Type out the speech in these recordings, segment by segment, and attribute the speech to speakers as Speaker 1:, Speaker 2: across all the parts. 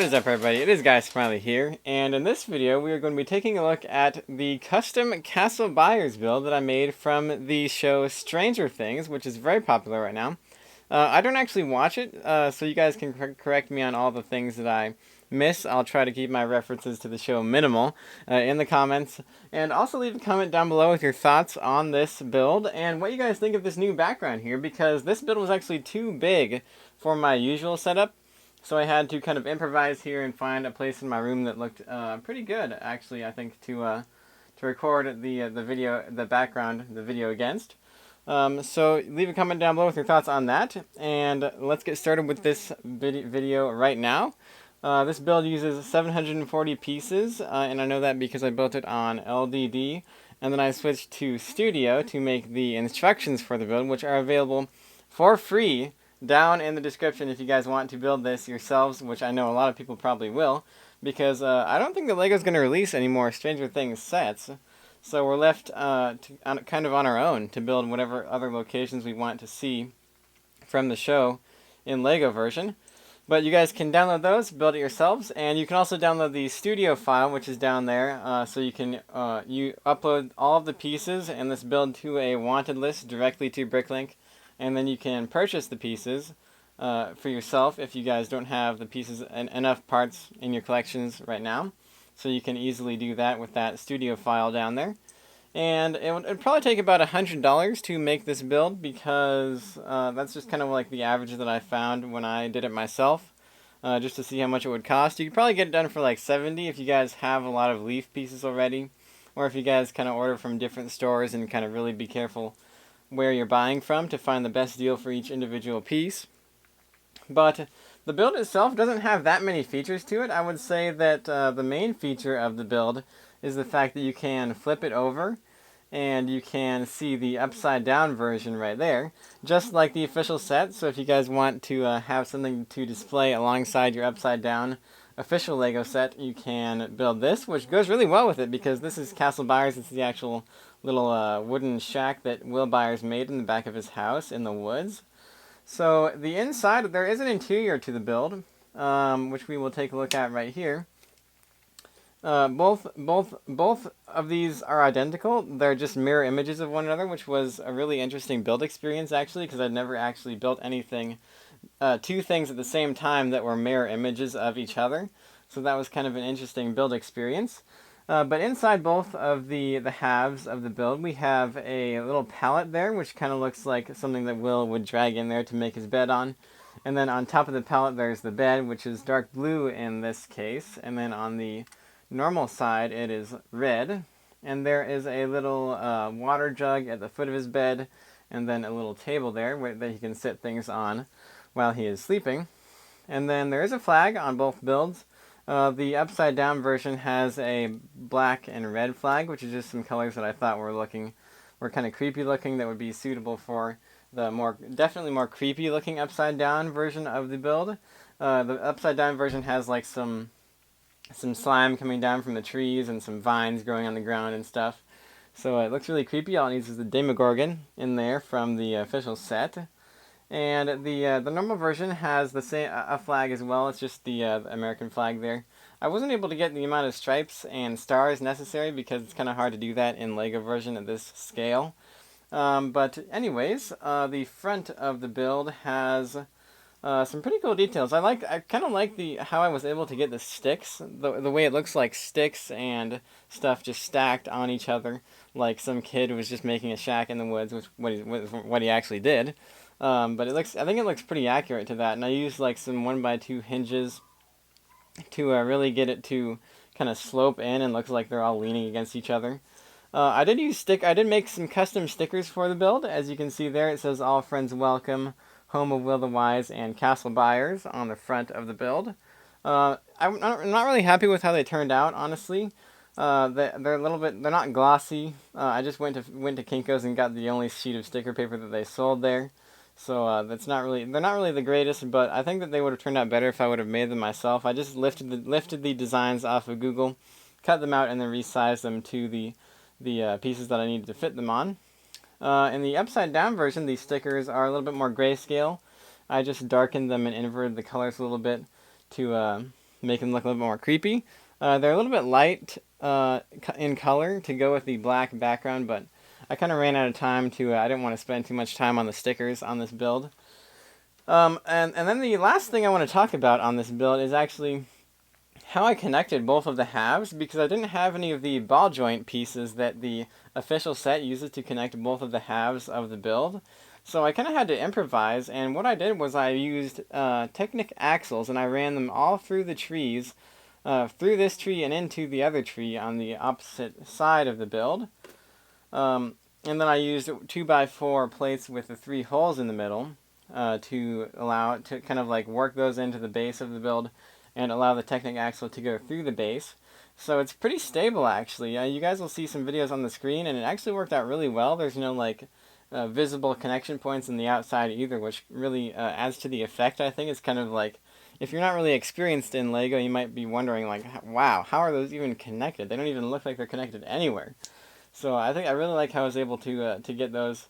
Speaker 1: What is up, everybody? It is Guy Smiley here, and in this video we are going to be taking a look at the custom Castle Byers build that I made from the show Stranger Things, which is very popular right now. I don't actually watch it, so you guys can correct me on all the things that I miss. I'll try to keep my references to the show minimal in the comments, and also leave a comment down below with your thoughts on this build and what you guys think of this new background here, because this build was actually too big for my usual setup. So I had to kind of improvise here and find a place in my room that looked pretty good, actually, I think, to record the video, the background, the video against. So leave a comment down below with your thoughts on that, and let's get started with this video right now. This build uses 740 pieces, and I know that because I built it on LDD, and then I switched to Studio to make the instructions for the build, which are available for free down in the description if you guys want to build this yourselves, which I know a lot of people probably will, because I don't think that LEGO's going to release any more Stranger Things sets, so we're left kind of on our own to build whatever other locations we want to see from the show in LEGO version. But you guys can download those, build it yourselves, and you can also download the studio file, which is down there, so you can you upload all of the pieces in this build to a wanted list directly to Bricklink. And then you can purchase the pieces for yourself if you guys don't have the pieces enough parts in your collections right now. So you can easily do that with that studio file down there. And it'd probably take about $100 to make this build, because that's just kind of like the average that I found when I did it myself, just to see how much it would cost. You could probably get it done for like $70 if you guys have a lot of leaf pieces already, or if you guys kind of order from different stores and kind of really be careful where you're buying from to find the best deal for each individual piece. But the build itself doesn't have that many features to it. I would say that the main feature of the build is the fact that you can flip it over and you can see the upside down version right there, just like the official set. So if you guys want to have something to display alongside your upside down official LEGO set, you can build this, which goes really well with it, because this is Castle Byers. It's the actual little wooden shack that Will Byers made in the back of his house in the woods. So the inside, there is an interior to the build, which we will take a look at right here. Both of these are identical. They're just mirror images of one another, which was a really interesting build experience, actually, because I'd never actually built anything, two things at the same time that were mirror images of each other. So that was kind of an interesting build experience. But inside both of the halves of the build, we have a little pallet there, which kind of looks like something that Will would drag in there to make his bed on. And then on top of the pallet, there's the bed, which is dark blue in this case. And then on the normal side, it is red. And there is a little water jug at the foot of his bed, and then a little table there that he can sit things on while he is sleeping. And then there is a flag on both builds. The upside down version has a black and red flag, which is just some colors that I thought were kind of creepy looking, that would be suitable for the definitely more creepy looking upside down version of the build. The upside down version has like some slime coming down from the trees and some vines growing on the ground and stuff. So it looks really creepy. All it needs is the Demogorgon in there from the official set. And the normal version has the same a flag as well. It's just the American flag there. I wasn't able to get the amount of stripes and stars necessary, because it's kind of hard to do that in LEGO version at this scale. But anyways, the front of the build has some pretty cool details. I kind of like how I was able to get the sticks, the way it looks like sticks and stuff just stacked on each other, like some kid was just making a shack in the woods, which what he actually did. But I think it looks pretty accurate to that, and I used like some 1x2 hinges to really get it to kind of slope in and looks like they're all leaning against each other. I did make some custom stickers for the build. As you can see there, it says "All Friends Welcome, Home of Will the Wise, and Castle Byers" on the front of the build. I'm not really happy with how they turned out, honestly. They're not glossy. I just went to Kinko's and got the only sheet of sticker paper that they sold there. So they're not really the greatest, but I think that they would have turned out better if I would have made them myself. I just lifted the designs off of Google, cut them out, and then resized them to the pieces that I needed to fit them on. In the upside down version, these stickers are a little bit more grayscale. I just darkened them and inverted the colors a little bit to make them look a little bit more creepy. They're a little bit light in color to go with the black background, but I kind of ran out of time to, I didn't want to spend too much time on the stickers on this build. And then the last thing I want to talk about on this build is actually how I connected both of the halves, because I didn't have any of the ball joint pieces that the official set uses to connect both of the halves of the build. So I kind of had to improvise, and what I did was I used Technic axles, and I ran them all through the trees, through this tree and into the other tree on the opposite side of the build. And then I used 2x4 plates with the 3 holes in the middle to allow it to kind of like work those into the base of the build and allow the Technic axle to go through the base. So it's pretty stable, actually. You guys will see some videos on the screen, and it actually worked out really well. There's no like visible connection points on the outside either, which really adds to the effect. I think it's kind of like, if you're not really experienced in Lego, you might be wondering like, wow, how are those even connected? They don't even look like they're connected anywhere. So I think I really like how I was able to get those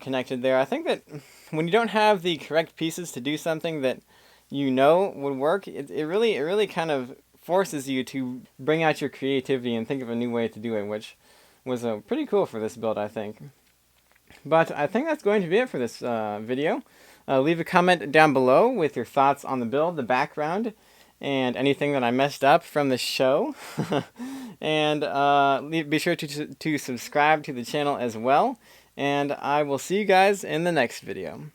Speaker 1: connected there. I think that when you don't have the correct pieces to do something that you know would work, it really kind of forces you to bring out your creativity and think of a new way to do it, which was pretty cool for this build, I think. But I think that's going to be it for this video. Leave a comment down below with your thoughts on the build, the background, and anything that I messed up from the show. And be sure to subscribe to the channel as well. And I will see you guys in the next video.